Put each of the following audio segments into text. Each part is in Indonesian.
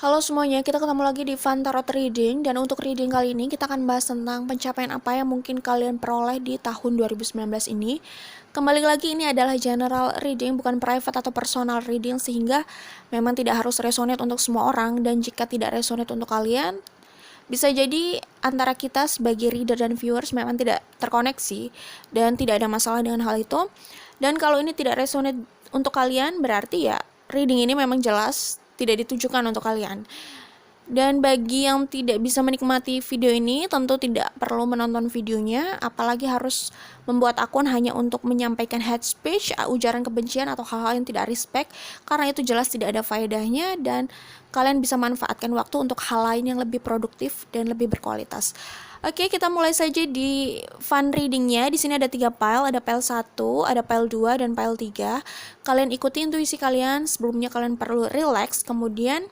Halo semuanya, kita ketemu lagi di Fun Tarot Reading. Dan untuk reading kali ini kita akan bahas tentang pencapaian apa yang mungkin kalian peroleh di tahun 2019 ini. Kembali lagi, ini adalah general reading, bukan private atau personal reading, sehingga memang tidak harus resonate untuk semua orang. Dan jika tidak resonate untuk kalian, bisa jadi antara kita sebagai reader dan viewers memang tidak terkoneksi dan tidak ada masalah dengan hal itu. Dan kalau ini tidak resonate untuk kalian, berarti ya reading ini memang jelas tidak ditujukan untuk kalian. Dan bagi yang tidak bisa menikmati video ini, tentu tidak perlu menonton videonya, apalagi harus membuat akun hanya untuk menyampaikan hate speech, ujaran kebencian, atau hal-hal yang tidak respect, karena itu jelas tidak ada faedahnya, dan kalian bisa manfaatkan waktu untuk hal lain yang lebih produktif dan lebih berkualitas. Oke, kita mulai saja di fun readingnya. Di sini ada 3 file, ada file 1, ada file 2, dan file 3. Kalian ikuti intuisi kalian, sebelumnya kalian perlu relax, kemudian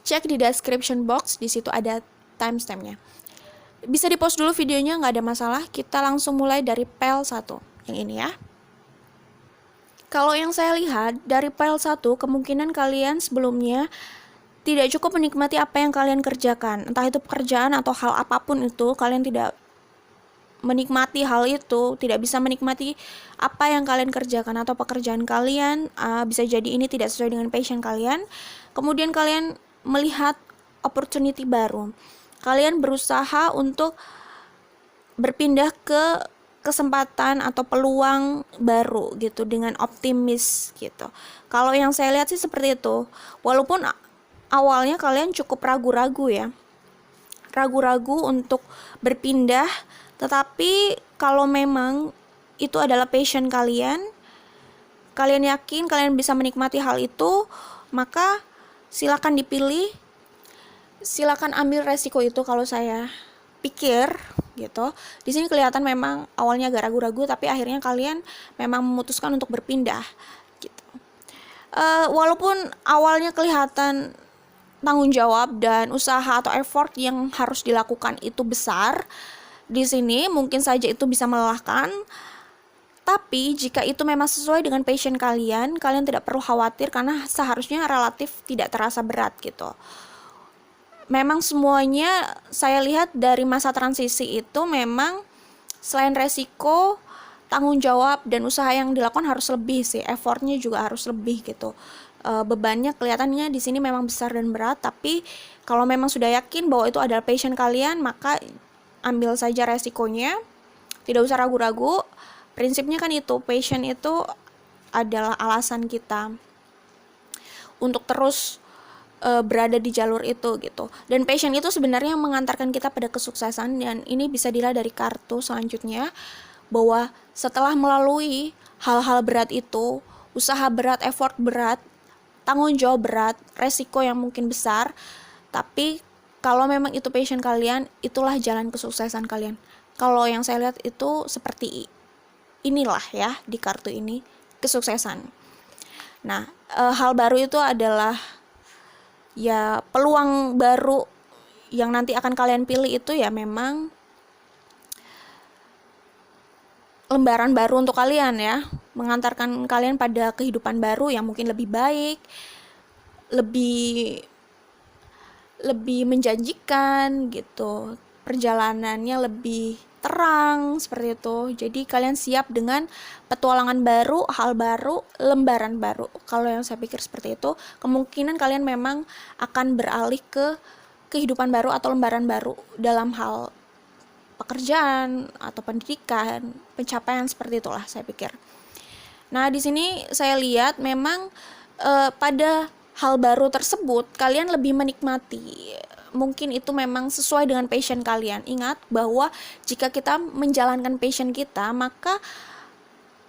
cek di description box, di situ ada timestampnya. Bisa di pause dulu videonya, nggak ada masalah. Kita langsung mulai dari file 1, yang ini ya. Kalau yang saya lihat dari file 1, kemungkinan kalian sebelumnya tidak cukup menikmati apa yang kalian kerjakan. Entah itu pekerjaan atau hal apapun itu, kalian tidak menikmati hal itu, tidak bisa menikmati apa yang kalian kerjakan atau pekerjaan kalian. Bisa jadi ini tidak sesuai dengan passion kalian. Kemudian kalian melihat opportunity baru. Kalian berusaha untuk berpindah ke kesempatan atau peluang baru gitu dengan optimis gitu. Kalau yang saya lihat sih seperti itu. Walaupun awalnya kalian cukup ragu-ragu ya. Ragu-ragu untuk berpindah, tetapi kalau memang itu adalah passion kalian, kalian yakin kalian bisa menikmati hal itu, maka silakan dipilih, silakan ambil resiko itu. Kalau saya pikir gitu, di sini kelihatan memang awalnya agak ragu-ragu, tapi akhirnya kalian memang memutuskan untuk berpindah gitu. Walaupun awalnya kelihatan tanggung jawab dan usaha atau effort yang harus dilakukan itu besar, di sini mungkin saja itu bisa melelahkan. Tapi jika itu memang sesuai dengan passion kalian, kalian tidak perlu khawatir karena seharusnya relatif tidak terasa berat gitu. Memang semuanya saya lihat dari masa transisi itu memang selain resiko, tanggung jawab dan usaha yang dilakukan harus lebih sih, effortnya juga harus lebih gitu. Bebannya kelihatannya di sini memang besar dan berat, tapi kalau memang sudah yakin bahwa itu adalah passion kalian, maka ambil saja resikonya, tidak usah ragu-ragu. Prinsipnya kan itu, passion itu adalah alasan kita untuk terus berada di jalur itu gitu. Dan passion itu sebenarnya mengantarkan kita pada kesuksesan, dan ini bisa dilihat dari kartu selanjutnya bahwa setelah melalui hal-hal berat itu, usaha berat, effort berat, tanggung jawab berat, resiko yang mungkin besar, tapi kalau memang itu passion kalian, itulah jalan kesuksesan kalian. Kalau yang saya lihat itu seperti inilah ya di kartu ini, kesuksesan. Nah, hal baru itu adalah ya peluang baru yang nanti akan kalian pilih itu ya memang lembaran baru untuk kalian ya, mengantarkan kalian pada kehidupan baru yang mungkin lebih baik, lebih menjanjikan gitu, perjalanannya lebih terang seperti itu. Jadi kalian siap dengan petualangan baru, hal baru, lembaran baru. Kalau yang saya pikir seperti itu, kemungkinan kalian memang akan beralih ke kehidupan baru atau lembaran baru dalam hal pekerjaan atau pendidikan, pencapaian seperti itulah saya pikir. Nah, di sini saya lihat memang pada hal baru tersebut kalian lebih menikmati. Mungkin itu memang sesuai dengan passion kalian. Ingat bahwa jika kita menjalankan passion kita, maka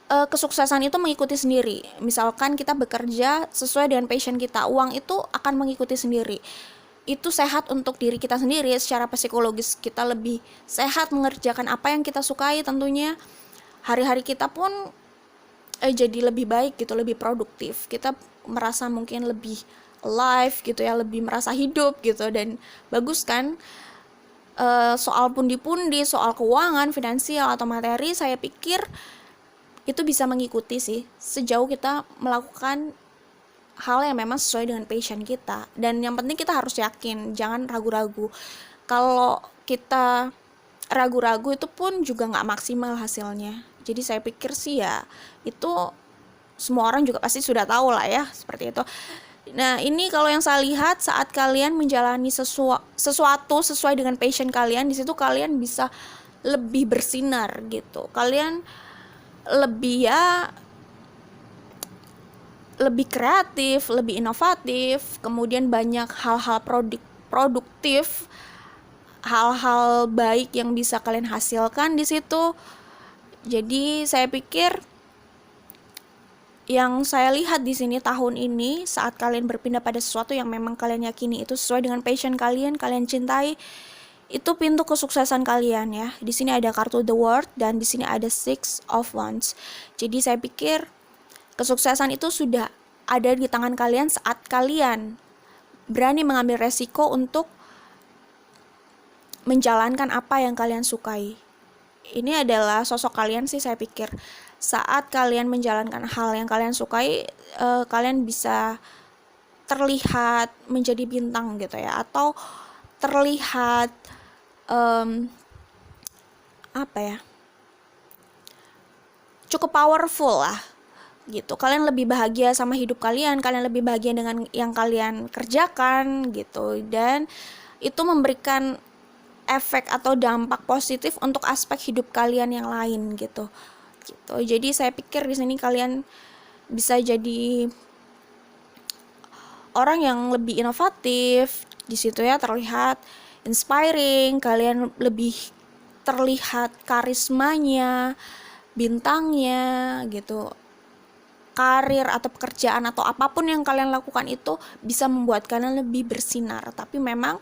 kesuksesan itu mengikuti sendiri. Misalkan kita bekerja sesuai dengan passion kita, uang itu akan mengikuti sendiri. Itu sehat untuk diri kita sendiri, secara psikologis kita lebih sehat mengerjakan apa yang kita sukai tentunya. Hari-hari kita pun jadi lebih baik gitu, lebih produktif. Kita merasa mungkin lebih alive gitu ya, lebih merasa hidup gitu, dan bagus kan. Soal pundi-pundi, soal keuangan, finansial atau materi, saya pikir itu bisa mengikuti sih sejauh kita melakukan hal yang memang sesuai dengan passion kita. Dan yang penting kita harus yakin, jangan ragu-ragu. Kalau kita ragu-ragu itu pun juga nggak maksimal hasilnya. Jadi saya pikir sih ya itu semua orang juga pasti sudah tahu lah ya, seperti itu. Nah, ini kalau yang saya lihat saat kalian menjalani sesuatu sesuai dengan passion kalian, di situ kalian bisa lebih bersinar gitu. Kalian lebih kreatif, lebih inovatif, kemudian banyak hal-hal produktif, hal-hal baik yang bisa kalian hasilkan di situ. Jadi saya pikir yang saya lihat di sini tahun ini, saat kalian berpindah pada sesuatu yang memang kalian yakini itu sesuai dengan passion kalian, kalian cintai, itu pintu kesuksesan kalian ya. Di sini ada kartu The World dan di sini ada Six of Wands. Jadi saya pikir kesuksesan itu sudah ada di tangan kalian saat kalian berani mengambil resiko untuk menjalankan apa yang kalian sukai. Ini adalah sosok kalian sih, saya pikir. Saat kalian menjalankan hal yang kalian sukai, kalian bisa terlihat menjadi bintang gitu ya, atau terlihat cukup powerful lah gitu. Kalian lebih bahagia sama hidup kalian lebih bahagia dengan yang kalian kerjakan gitu, dan itu memberikan efek atau dampak positif untuk aspek hidup kalian yang lain gitu. Jadi saya pikir di sini kalian bisa jadi orang yang lebih inovatif di situ ya, terlihat inspiring, kalian lebih terlihat karismanya, bintangnya gitu. Karir atau pekerjaan atau apapun yang kalian lakukan itu bisa membuat kalian lebih bersinar, tapi memang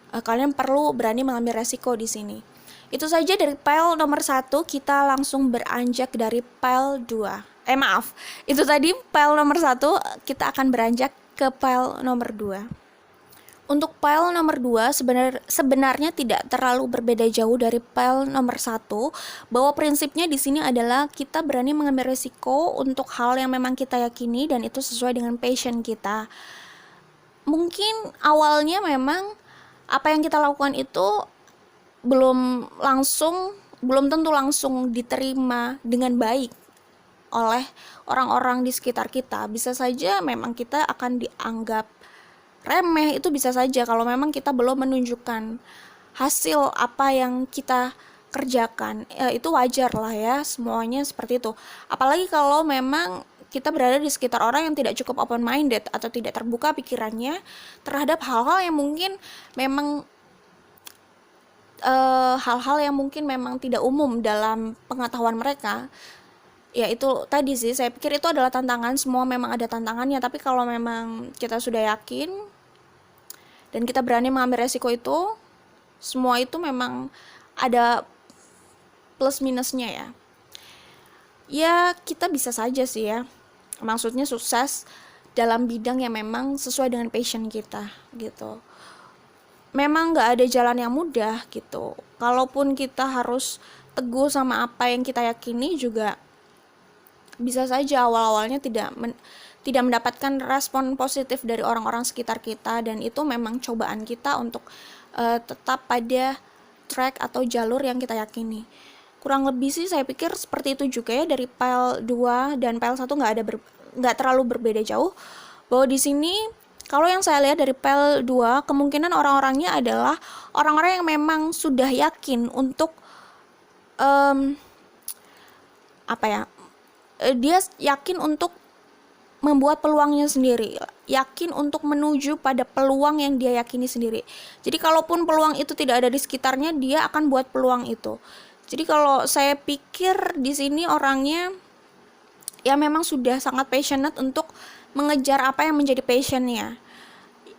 kalian perlu berani mengambil resiko di sini. Itu saja dari pile nomor 1, kita langsung beranjak dari pile 2. Itu tadi pile nomor 1, kita akan beranjak ke pile nomor 2. Untuk pile nomor 2 sebenarnya tidak terlalu berbeda jauh dari pile nomor 1, bahwa prinsipnya di sini adalah kita berani mengambil resiko untuk hal yang memang kita yakini dan itu sesuai dengan passion kita. Mungkin awalnya memang apa yang kita lakukan itu belum tentu langsung diterima dengan baik oleh orang-orang di sekitar kita. Bisa saja memang kita akan dianggap remeh, itu bisa saja kalau memang kita belum menunjukkan hasil apa yang kita kerjakan. Itu wajar lah ya, semuanya seperti itu. Apalagi kalau memang kita berada di sekitar orang yang tidak cukup open minded atau tidak terbuka pikirannya terhadap hal-hal yang mungkin memang tidak umum dalam pengetahuan mereka. Ya itu tadi sih, saya pikir itu adalah tantangan, semua memang ada tantangannya, tapi kalau memang kita sudah yakin dan kita berani mengambil resiko itu, semua itu memang ada plus minusnya ya. Ya kita bisa saja sih ya, maksudnya sukses dalam bidang yang memang sesuai dengan passion kita gitu. Memang gak ada jalan yang mudah gitu. Kalaupun kita harus teguh sama apa yang kita yakini juga bisa saja awal-awalnya tidak mendapatkan respon positif dari orang-orang sekitar kita, dan itu memang cobaan kita untuk tetap pada track atau jalur yang kita yakini. Kurang lebih sih saya pikir seperti itu juga ya dari pile 2 dan pile 1, nggak terlalu berbeda jauh. Bahwa di sini kalau yang saya lihat dari pile 2, kemungkinan orang-orangnya adalah orang-orang yang memang sudah yakin untuk dia yakin untuk membuat peluangnya sendiri, yakin untuk menuju pada peluang yang dia yakini sendiri. Jadi kalaupun peluang itu tidak ada di sekitarnya, dia akan buat peluang itu. Jadi kalau saya pikir di sini orangnya ya memang sudah sangat passionate untuk mengejar apa yang menjadi passionnya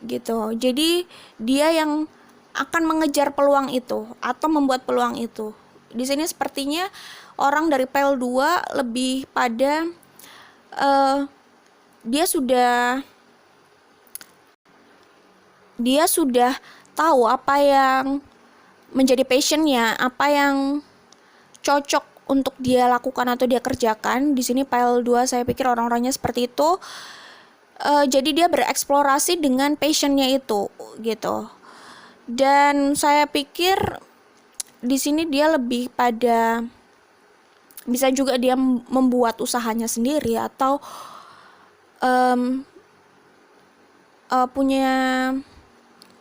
gitu. Jadi dia yang akan mengejar peluang itu atau membuat peluang itu. Di sini sepertinya orang dari pile 2 lebih pada dia sudah tahu apa yang menjadi passionnya, apa yang cocok untuk dia lakukan atau dia kerjakan. Di sini pile 2 saya pikir orang-orangnya seperti itu. Jadi dia bereksplorasi dengan passionnya itu gitu. Dan saya pikir di sini dia lebih pada bisa juga dia membuat usahanya sendiri atau punya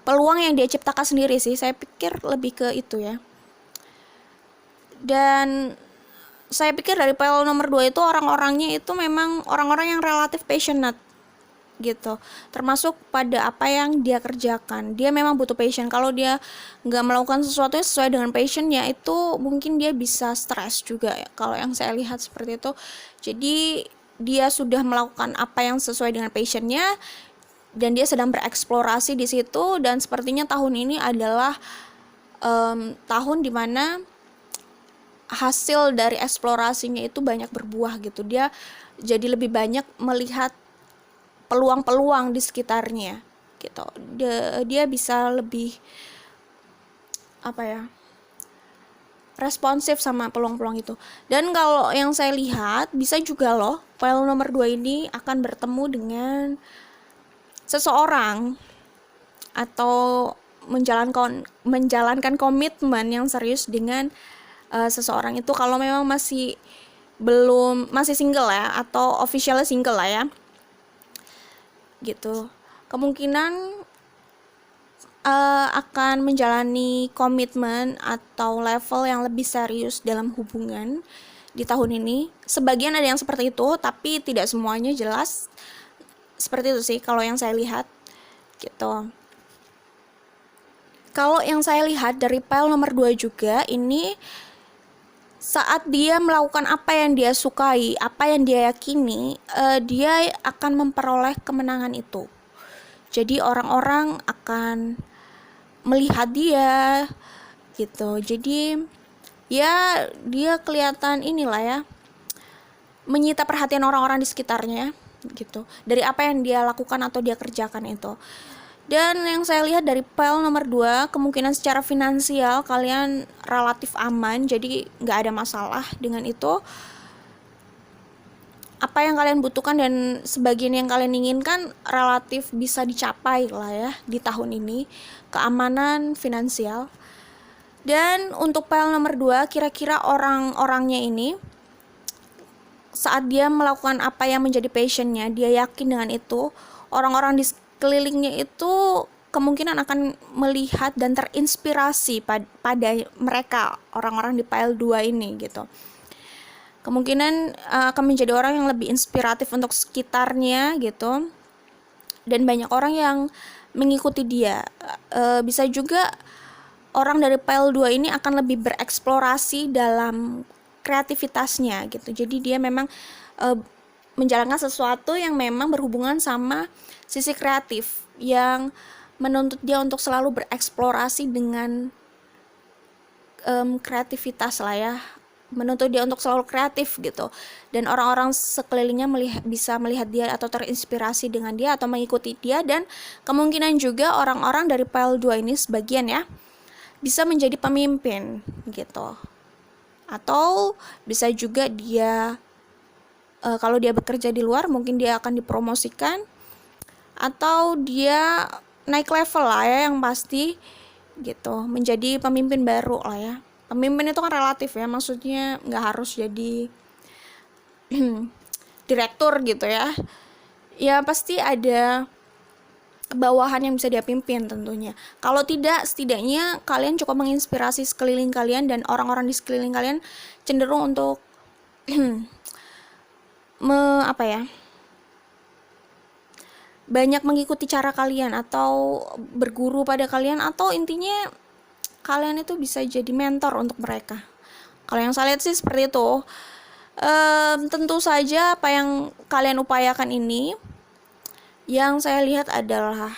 peluang yang dia ciptakan sendiri sih. Saya pikir lebih ke itu ya. Dan saya pikir dari PL nomor 2 itu orang-orangnya itu memang orang-orang yang relatif passionate gitu, termasuk pada apa yang dia kerjakan. Dia memang butuh passion. Kalau dia nggak melakukan sesuatu yang sesuai dengan passionnya, itu mungkin dia bisa stres juga ya, kalau yang saya lihat seperti itu. Jadi dia sudah melakukan apa yang sesuai dengan passionnya dan dia sedang bereksplorasi di situ, dan sepertinya tahun ini adalah tahun dimana hasil dari eksplorasinya itu banyak berbuah gitu. Dia jadi lebih banyak melihat peluang-peluang di sekitarnya gitu. Dia bisa lebih responsif sama peluang-peluang itu. Dan kalau yang saya lihat bisa juga loh file nomor 2 ini akan bertemu dengan seseorang atau menjalankan komitmen yang serius dengan seseorang itu, kalau memang masih single ya, atau officially single lah ya gitu. Kemungkinan akan menjalani komitmen atau level yang lebih serius dalam hubungan di tahun ini. Sebagian ada yang seperti itu, tapi tidak semuanya jelas. Seperti itu sih kalau yang saya lihat gitu. Kalau yang saya lihat dari pile nomor 2 juga, ini saat dia melakukan apa yang dia sukai, apa yang dia yakini, dia akan memperoleh kemenangan itu. Jadi orang-orang akan melihat dia gitu. Jadi ya dia kelihatan inilah ya, menyita perhatian orang-orang di sekitarnya gitu, dari apa yang dia lakukan atau dia kerjakan itu. Dan yang saya lihat dari pile nomor 2, kemungkinan secara finansial kalian relatif aman, jadi nggak ada masalah dengan itu. Apa yang kalian butuhkan dan sebagian yang kalian inginkan relatif bisa dicapai lah ya di tahun ini, keamanan finansial. Dan untuk pile nomor 2, kira-kira orang-orangnya ini saat dia melakukan apa yang menjadi passionnya, dia yakin dengan itu, orang-orang di kelilingnya itu kemungkinan akan melihat dan terinspirasi pada mereka, orang-orang di pile 2 ini gitu. Kemungkinan akan menjadi orang yang lebih inspiratif untuk sekitarnya gitu. Dan banyak orang yang mengikuti dia. Bisa juga orang dari pile 2 ini akan lebih bereksplorasi dalam kreativitasnya gitu. Jadi dia memang menjalankan sesuatu yang memang berhubungan sama sisi kreatif, yang menuntut dia untuk selalu bereksplorasi dengan kreativitas lah ya, menuntut dia untuk selalu kreatif gitu. Dan orang-orang sekelilingnya bisa melihat dia atau terinspirasi dengan dia atau mengikuti dia. Dan kemungkinan juga orang-orang dari pile 2 ini sebagian ya bisa menjadi pemimpin gitu. Atau bisa juga dia kalau dia bekerja di luar mungkin dia akan dipromosikan, atau dia naik level lah ya, yang pasti gitu, menjadi pemimpin baru lah ya. Pemimpin itu kan relatif ya, maksudnya nggak harus jadi direktur gitu ya. Ya pasti ada bawahan yang bisa dia pimpin tentunya. Kalau tidak, setidaknya kalian cukup menginspirasi sekeliling kalian, dan orang-orang di sekeliling kalian cenderung untuk banyak mengikuti cara kalian atau berguru pada kalian, atau intinya kalian itu bisa jadi mentor untuk mereka. Kalau yang saya lihat sih seperti itu. Tentu saja apa yang kalian upayakan ini, yang saya lihat adalah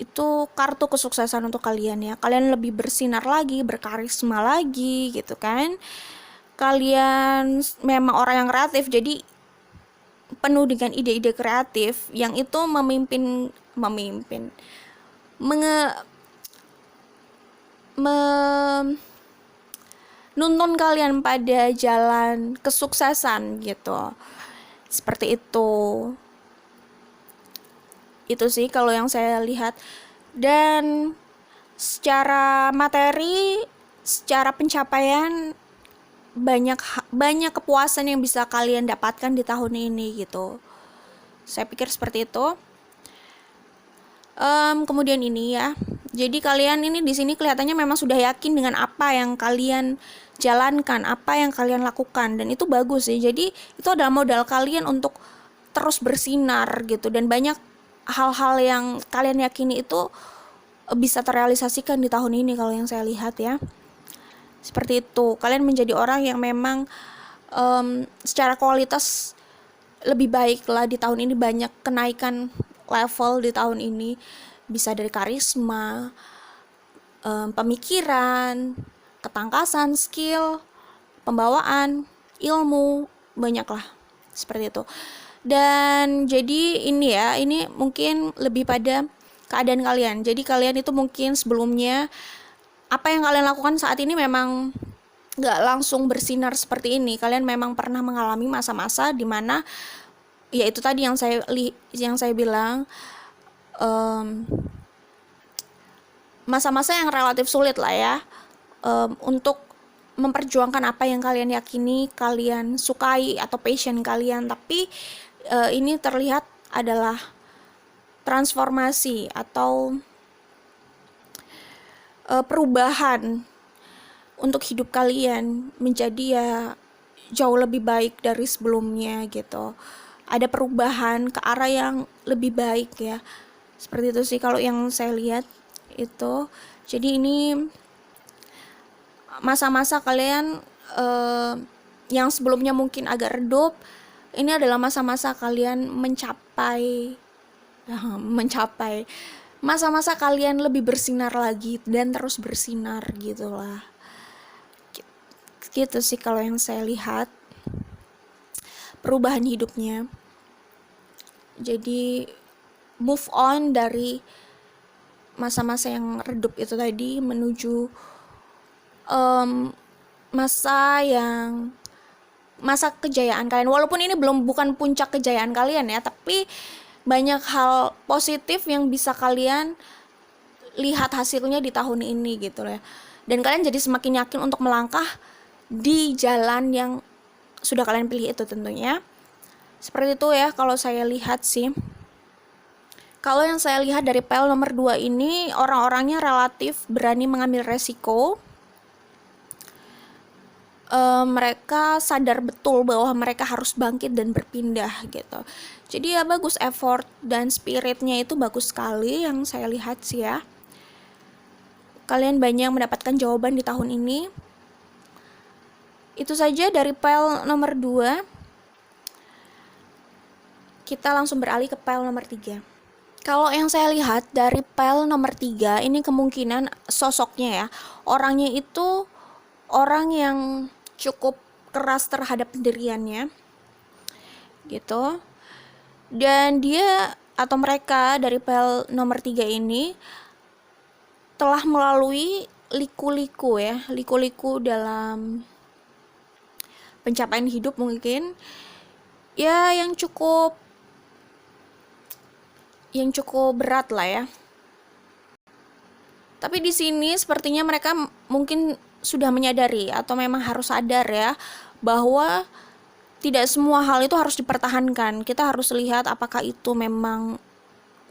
itu kartu kesuksesan untuk kalian ya. Kalian lebih bersinar lagi, berkarisma lagi gitu kan. Kalian memang orang yang kreatif, jadi penuh dengan ide-ide kreatif yang itu menuntun kalian pada jalan kesuksesan gitu. Seperti itu. Itu sih kalau yang saya lihat. Dan secara materi, secara pencapaian, banyak kepuasan yang bisa kalian dapatkan di tahun ini gitu. Saya pikir seperti itu. Kemudian ini ya, jadi kalian ini di sini kelihatannya memang sudah yakin dengan apa yang kalian jalankan, apa yang kalian lakukan, dan itu bagus sih. Jadi itu adalah modal kalian untuk terus bersinar gitu, dan banyak hal-hal yang kalian yakini itu bisa terrealisasikan di tahun ini kalau yang saya lihat ya. Seperti itu, kalian menjadi orang yang memang secara kualitas lebih baik lah di tahun ini, banyak kenaikan level di tahun ini, bisa dari karisma, pemikiran, ketangkasan, skill, pembawaan, ilmu, banyak lah seperti itu. Dan jadi ini ya, ini mungkin lebih pada keadaan kalian. Jadi kalian itu mungkin sebelumnya apa yang kalian lakukan saat ini memang gak langsung bersinar seperti ini. Kalian memang pernah mengalami masa-masa di mana ya itu tadi yang saya bilang, masa-masa yang relatif sulit lah ya, untuk memperjuangkan apa yang kalian yakini, kalian sukai atau passion kalian. Tapi ini terlihat adalah transformasi atau perubahan untuk hidup kalian menjadi ya jauh lebih baik dari sebelumnya gitu. Ada perubahan ke arah yang lebih baik ya. Seperti itu sih kalau yang saya lihat itu. Jadi ini masa-masa kalian yang sebelumnya mungkin agak redup, ini adalah masa-masa kalian mencapai masa-masa kalian lebih bersinar lagi dan terus bersinar gitulah. Gitu sih kalau yang saya lihat perubahan hidupnya. Jadi move on dari masa-masa yang redup itu tadi menuju masa kejayaan kalian. Walaupun ini bukan puncak kejayaan kalian ya, tapi banyak hal positif yang bisa kalian lihat hasilnya di tahun ini gitu ya. Dan kalian jadi semakin yakin untuk melangkah di jalan yang sudah kalian pilih itu tentunya. Seperti itu ya kalau saya lihat sih. Kalau yang saya lihat dari PL nomor 2 ini, orang-orangnya relatif berani mengambil resiko. Mereka sadar betul bahwa mereka harus bangkit dan berpindah gitu. Jadi ya bagus, effort dan spiritnya itu bagus sekali yang saya lihat sih ya. Kalian banyak mendapatkan jawaban di tahun ini. Itu saja dari PL nomor 2. Kita langsung beralih ke PL nomor 3. Kalau yang saya lihat dari PL nomor 3, ini kemungkinan sosoknya ya, orangnya itu orang yang cukup keras terhadap pendiriannya gitu. Dan dia atau mereka dari PL nomor 3 ini telah melalui liku-liku dalam pencapaian hidup mungkin ya yang cukup berat lah ya. Tapi di sini sepertinya mereka mungkin sudah menyadari atau memang harus sadar ya bahwa tidak semua hal itu harus dipertahankan. Kita harus lihat apakah itu memang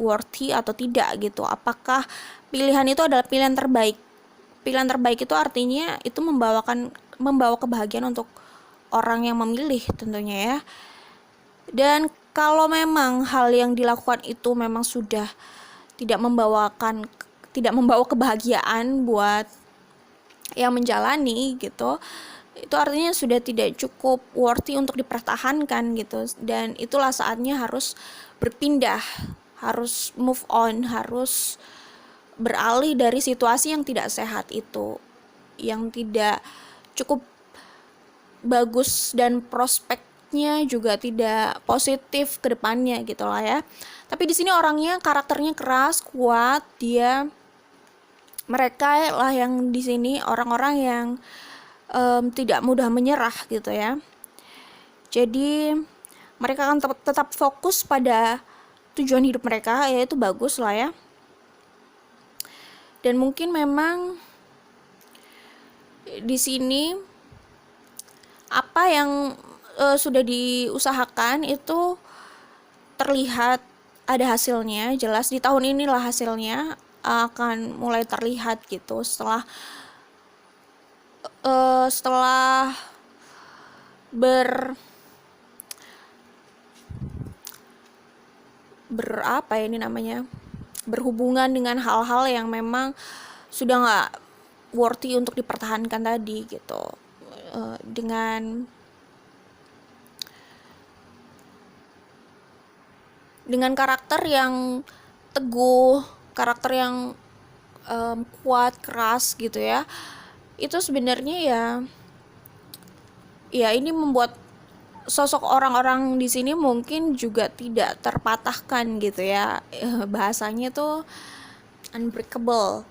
worthy atau tidak gitu. Apakah pilihan itu adalah pilihan terbaik. Pilihan terbaik itu artinya itu membawa kebahagiaan untuk orang yang memilih tentunya ya. Dan kalau memang hal yang dilakukan itu memang sudah tidak membawa kebahagiaan buat yang menjalani gitu, itu artinya sudah tidak cukup worthy untuk dipertahankan gitu. Dan itulah saatnya harus berpindah, harus move on, harus beralih dari situasi yang tidak sehat itu, yang tidak cukup bagus dan prospeknya juga tidak positif ke depannya gitu lah ya. Tapi di sini orangnya karakternya keras, kuat, mereka lah yang di sini orang-orang yang tidak mudah menyerah gitu ya. Jadi mereka akan tetap fokus pada tujuan hidup mereka, ya itu bagus lah ya. Dan mungkin memang di sini apa yang sudah diusahakan itu terlihat ada hasilnya, jelas di tahun inilah hasilnya akan mulai terlihat gitu setelah apa ya ini namanya, berhubungan dengan hal-hal yang memang sudah nggak worthy untuk dipertahankan tadi gitu. Dengan karakter yang teguh, karakter yang kuat, keras gitu ya, itu sebenarnya ya ini membuat sosok orang-orang di sini mungkin juga tidak terpatahkan gitu ya. Bahasanya tuh unbreakable.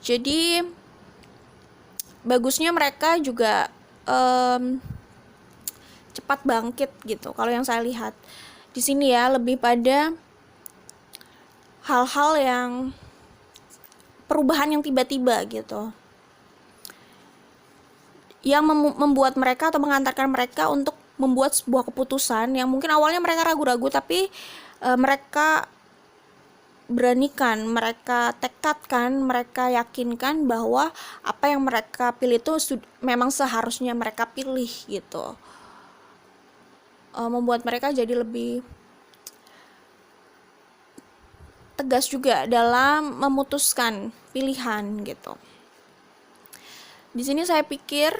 Jadi bagusnya mereka juga cepat bangkit gitu. Kalau yang saya lihat di sini ya, lebih pada hal-hal yang perubahan yang tiba-tiba gitu, yang membuat mereka atau mengantarkan mereka untuk membuat sebuah keputusan yang mungkin awalnya mereka ragu-ragu, tapi mereka beranikan, mereka tekadkan, mereka yakinkan bahwa apa yang mereka pilih itu memang seharusnya mereka pilih gitu. Membuat mereka jadi lebih tegas juga dalam memutuskan pilihan gitu. Di sini saya pikir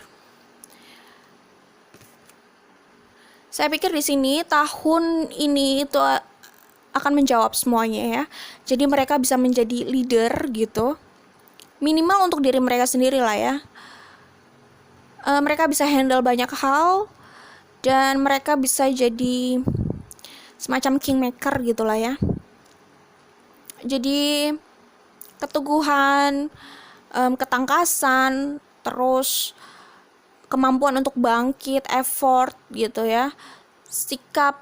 di sini tahun ini itu akan menjawab semuanya ya. Jadi mereka bisa menjadi leader gitu. Minimal untuk diri mereka sendiri lah ya. Mereka bisa handle banyak hal dan mereka bisa jadi semacam kingmaker gitu lah ya. Jadi keteguhan, ketangkasan, terus kemampuan untuk bangkit, effort gitu ya, sikap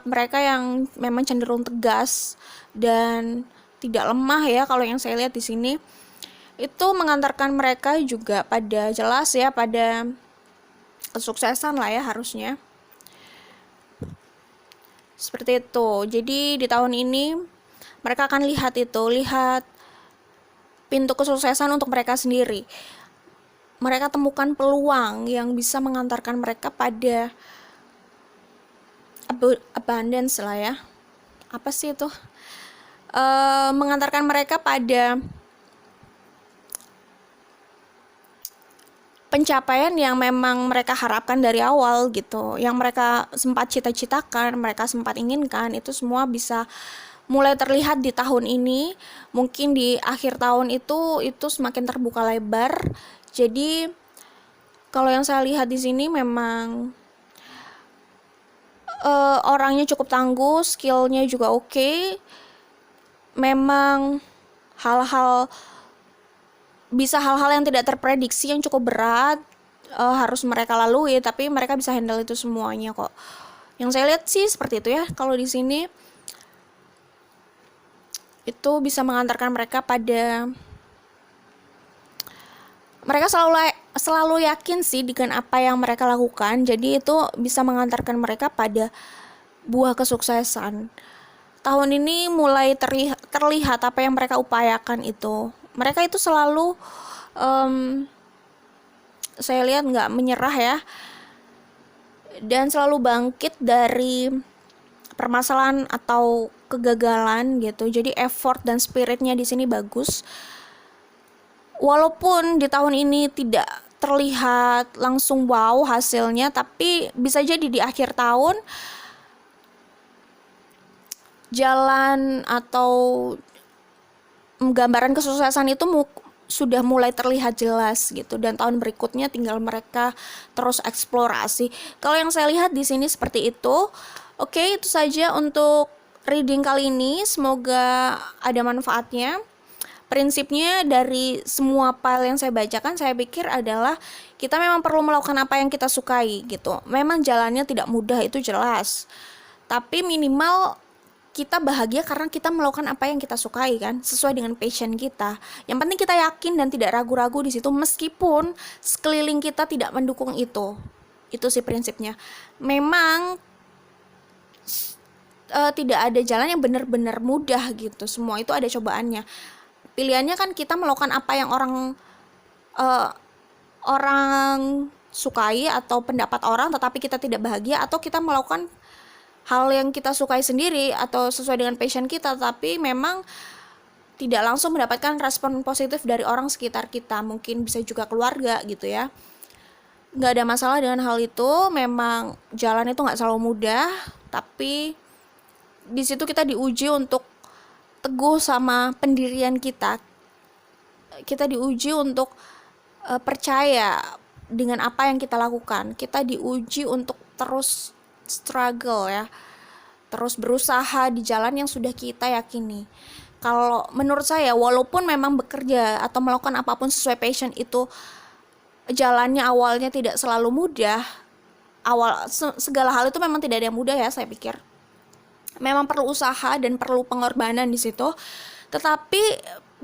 mereka yang memang cenderung tegas dan tidak lemah ya. Kalau yang saya lihat di sini itu mengantarkan mereka juga pada jelas ya pada kesuksesan lah ya harusnya. Seperti itu. Jadi di tahun ini mereka akan lihat pintu kesuksesan untuk mereka sendiri. Mereka temukan peluang yang bisa mengantarkan mereka pada abundance lah ya. Apa sih itu? Mengantarkan mereka pada pencapaian yang memang mereka harapkan dari awal gitu, yang mereka sempat cita-citakan, mereka sempat inginkan, itu semua bisa mulai terlihat di tahun ini. Mungkin di akhir tahun itu semakin terbuka lebar. Jadi kalau yang saya lihat di sini memang orangnya cukup tangguh, skillnya juga oke. Memang hal-hal yang tidak terprediksi yang cukup berat harus mereka lalui, tapi mereka bisa handle itu semuanya kok. Yang saya lihat sih seperti itu ya. Kalau di sini itu bisa mengantarkan mereka pada mereka selalu yakin sih dengan apa yang mereka lakukan. Jadi itu bisa mengantarkan mereka pada buah kesuksesan. Tahun ini mulai terlihat apa yang mereka upayakan itu. Mereka itu selalu saya lihat nggak menyerah ya, dan selalu bangkit dari permasalahan atau kegagalan gitu. Jadi effort dan spiritnya di sini bagus. Walaupun di tahun ini tidak terlihat langsung wow hasilnya, tapi bisa jadi di akhir tahun jalan atau gambaran kesuksesan itu sudah mulai terlihat jelas gitu, dan tahun berikutnya tinggal mereka terus eksplorasi. Kalau yang saya lihat di sini seperti itu. Oke, itu saja untuk reading kali ini. Semoga ada manfaatnya. prinsipnya dari semua file yang saya bacakan, saya pikir adalah kita memang perlu melakukan apa yang kita sukai gitu. Memang jalannya tidak mudah, itu jelas, tapi minimal kita bahagia karena kita melakukan apa yang kita sukai kan, sesuai dengan passion kita. Yang penting kita yakin dan tidak ragu-ragu di situ, meskipun sekeliling kita tidak mendukung itu. Itu sih prinsipnya. Memang tidak ada jalan yang benar-benar mudah gitu. Semua itu ada cobaannya. Pilihannya kan kita melakukan apa yang orang sukai atau pendapat orang, tetapi kita tidak bahagia, atau kita melakukan hal yang kita sukai sendiri atau sesuai dengan passion kita, tapi memang tidak langsung mendapatkan respon positif dari orang sekitar kita, mungkin bisa juga keluarga gitu ya. Nggak ada masalah dengan hal itu. Memang jalan itu nggak selalu mudah, tapi di situ kita diuji untuk teguh sama pendirian kita. Kita diuji untuk percaya dengan apa yang kita lakukan. Kita diuji untuk terus struggle ya, terus berusaha di jalan yang sudah kita yakini. Kalau menurut saya, walaupun memang bekerja atau melakukan apapun sesuai passion itu jalannya awalnya tidak selalu mudah, segala hal itu memang tidak ada yang mudah ya, saya pikir. Memang perlu usaha dan perlu pengorbanan di situ. Tetapi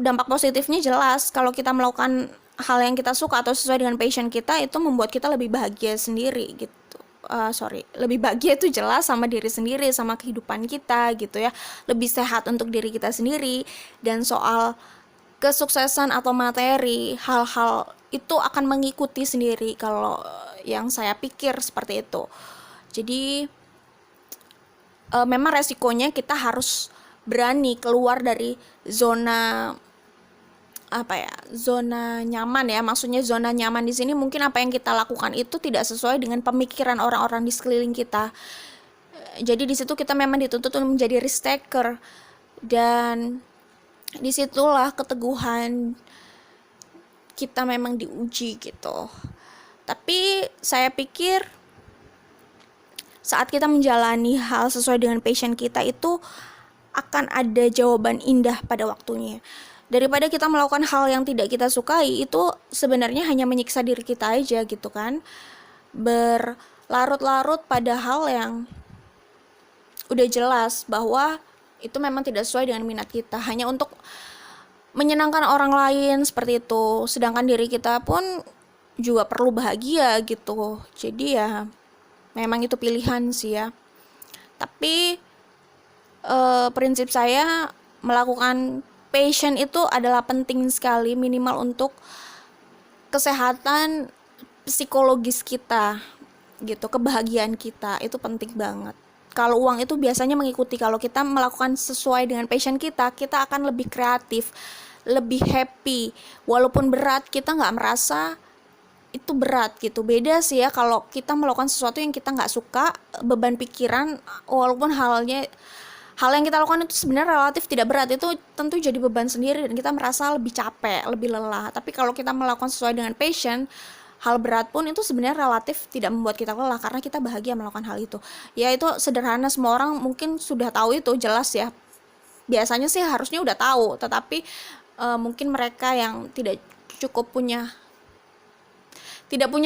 dampak positifnya jelas, kalau kita melakukan hal yang kita suka atau sesuai dengan passion kita, itu membuat kita lebih bahagia sendiri gitu. Lebih bahagia itu jelas sama diri sendiri, sama kehidupan kita gitu ya. Lebih sehat untuk diri kita sendiri. Dan soal kesuksesan atau materi, hal-hal itu akan mengikuti sendiri kalau yang saya pikir seperti itu. Jadi memang resikonya kita harus berani keluar dari zona nyaman ya. Maksudnya zona nyaman di sini mungkin apa yang kita lakukan itu tidak sesuai dengan pemikiran orang-orang di sekeliling kita. Jadi di situ kita memang dituntut untuk menjadi risk taker, dan disitulah keteguhan kita memang diuji gitu. Tapi saya pikir saat kita menjalani hal sesuai dengan passion kita itu akan ada jawaban indah pada waktunya. Daripada kita melakukan hal yang tidak kita sukai, itu sebenarnya hanya menyiksa diri kita aja gitu kan. Berlarut-larut pada hal yang udah jelas bahwa itu memang tidak sesuai dengan minat kita, hanya untuk menyenangkan orang lain seperti itu. Sedangkan diri kita pun juga perlu bahagia gitu. Jadi ya memang itu pilihan sih ya. Tapi prinsip saya melakukan passion itu adalah penting sekali, minimal untuk kesehatan psikologis kita gitu, kebahagiaan kita itu penting banget. Kalau uang itu biasanya mengikuti. Kalau kita melakukan sesuai dengan passion kita, kita akan lebih kreatif, lebih happy. Walaupun berat, kita nggak merasa itu berat gitu. Beda sih ya kalau kita melakukan sesuatu yang kita nggak suka, beban pikiran, walaupun hal yang kita lakukan itu sebenarnya relatif tidak berat, itu tentu jadi beban sendiri dan kita merasa lebih capek, lebih lelah. Tapi kalau kita melakukan sesuai dengan passion, hal berat pun itu sebenarnya relatif tidak membuat kita lelah karena kita bahagia melakukan hal itu. Ya itu sederhana, semua orang mungkin sudah tahu itu, jelas ya. Biasanya sih harusnya udah tahu, tetapi mungkin mereka yang tidak punya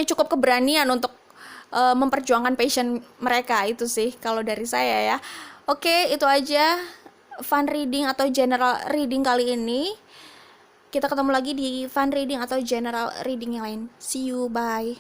cukup keberanian untuk memperjuangkan passion mereka. Itu sih kalau dari saya ya. Oke, itu aja fun reading atau general reading kali ini. Kita ketemu lagi di fun reading atau general reading yang lain. See you, bye.